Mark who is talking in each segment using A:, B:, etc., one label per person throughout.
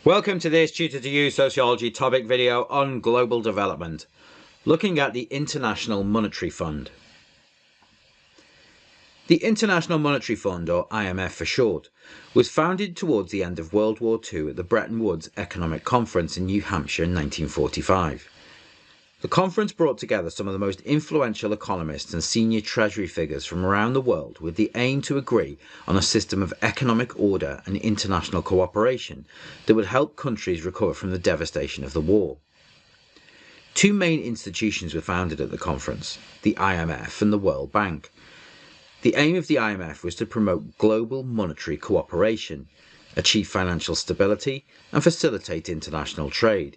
A: Welcome to this Tutor to You Sociology topic video on global development, looking at the International Monetary Fund. The International Monetary Fund, or IMF for short, was founded towards the end of World War II at the Bretton Woods Economic Conference in New Hampshire in 1945. The conference brought together some of the most influential economists and senior treasury figures from around the world with the aim to agree on a system of economic order and international cooperation that would help countries recover from the devastation of the war. Two main institutions were founded at the conference, the IMF and the World Bank. The aim of the IMF was to promote global monetary cooperation, achieve financial stability, and facilitate international trade.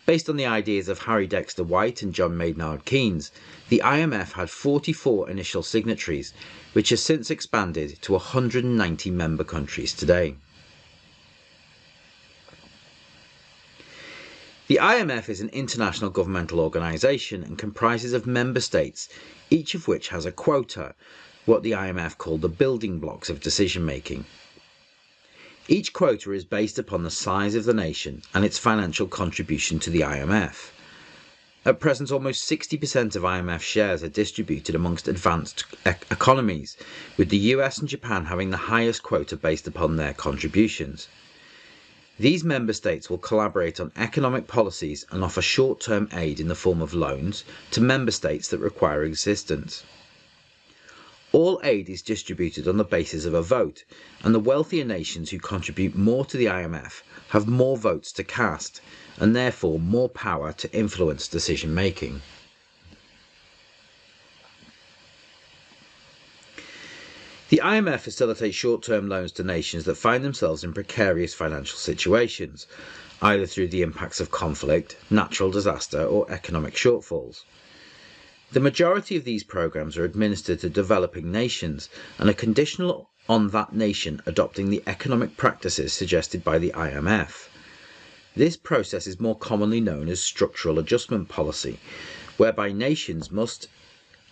A: Based on the ideas of Harry Dexter White and John Maynard Keynes, the IMF had 44 initial signatories, which has since expanded to 190 member countries today. The IMF is an international governmental organisation and comprises of member states, each of which has a quota, what the IMF called the building blocks of decision making. Each quota is based upon the size of the nation and its financial contribution to the IMF. At present, almost 60% of IMF shares are distributed amongst advanced economies, with the US and Japan having the highest quota based upon their contributions. These member states will collaborate on economic policies and offer short-term aid in the form of loans to member states that require assistance. All aid is distributed on the basis of a vote, and the wealthier nations who contribute more to the IMF have more votes to cast, and therefore more power to influence decision making. The IMF facilitates short-term loans to nations that find themselves in precarious financial situations, either through the impacts of conflict, natural disaster, or economic shortfalls. The majority of these programs are administered to developing nations and are conditional on that nation adopting the economic practices suggested by the IMF. This process is more commonly known as structural adjustment policy, whereby nations must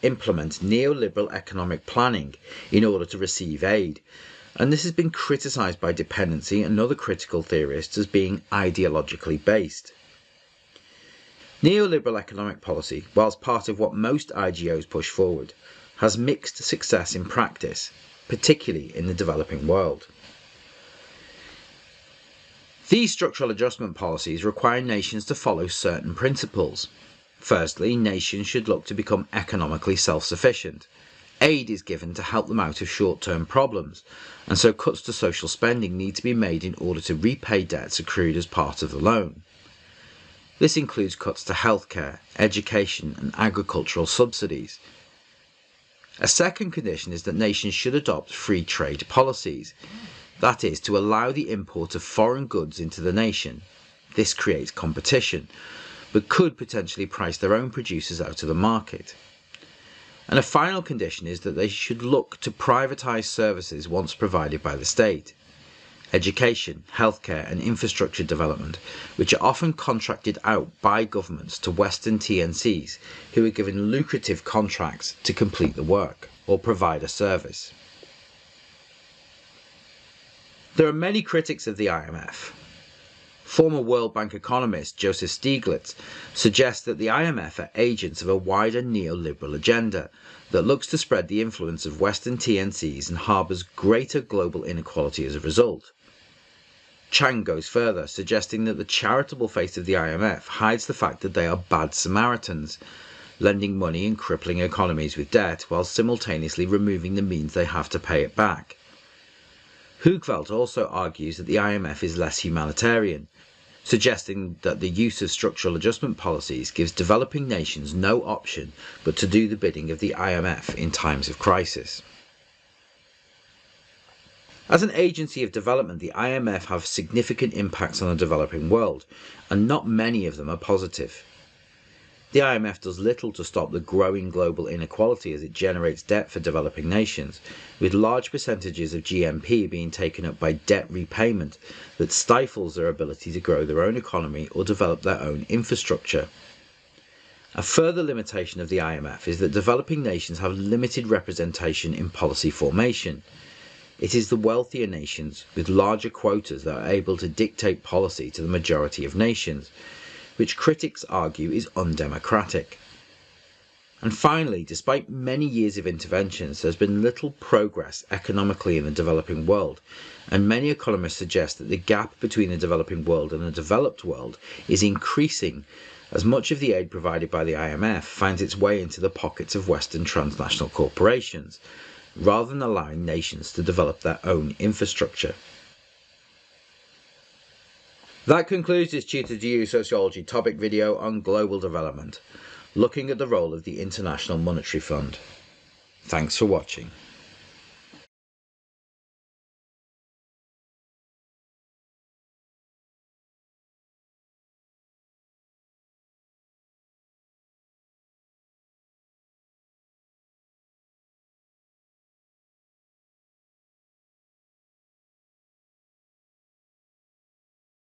A: implement neoliberal economic planning in order to receive aid, and this has been criticised by dependency and other critical theorists as being ideologically based. Neoliberal economic policy, whilst part of what most IGOs push forward, has mixed success in practice, particularly in the developing world. These structural adjustment policies require nations to follow certain principles. Firstly, nations should look to become economically self-sufficient. Aid is given to help them out of short-term problems, and so cuts to social spending need to be made in order to repay debts accrued as part of the loan. This includes cuts to healthcare, education, and agricultural subsidies. A second condition is that nations should adopt free trade policies, that is, to allow the import of foreign goods into the nation. This creates competition, but could potentially price their own producers out of the market. And a final condition is that they should look to privatise services once provided by the state. Education, healthcare and infrastructure development, which are often contracted out by governments to Western TNCs who are given lucrative contracts to complete the work or provide a service. There are many critics of the IMF. Former World Bank economist Joseph Stiglitz suggests that the IMF are agents of a wider neoliberal agenda that looks to spread the influence of Western TNCs and harbours greater global inequality as a result. Chang goes further, suggesting that the charitable face of the IMF hides the fact that they are bad Samaritans, lending money and crippling economies with debt while simultaneously removing the means they have to pay it back. Hoogveld also argues that the IMF is less humanitarian, suggesting that the use of structural adjustment policies gives developing nations no option but to do the bidding of the IMF in times of crisis. As an agency of development, the IMF have significant impacts on the developing world, and not many of them are positive. The IMF does little to stop the growing global inequality as it generates debt for developing nations, with large percentages of GNP being taken up by debt repayment that stifles their ability to grow their own economy or develop their own infrastructure. A further limitation of the IMF is that developing nations have limited representation in policy formation. It is the wealthier nations with larger quotas that are able to dictate policy to the majority of nations, which critics argue is undemocratic. And finally, despite many years of interventions, there's been little progress economically in the developing world, and many economists suggest that the gap between the developing world and the developed world is increasing as much of the aid provided by the IMF finds its way into the pockets of Western transnational corporations, rather than allowing nations to develop their own infrastructure. That concludes this Tutor to You Sociology topic video on global development, looking at the role of the International Monetary Fund. Thanks for watching.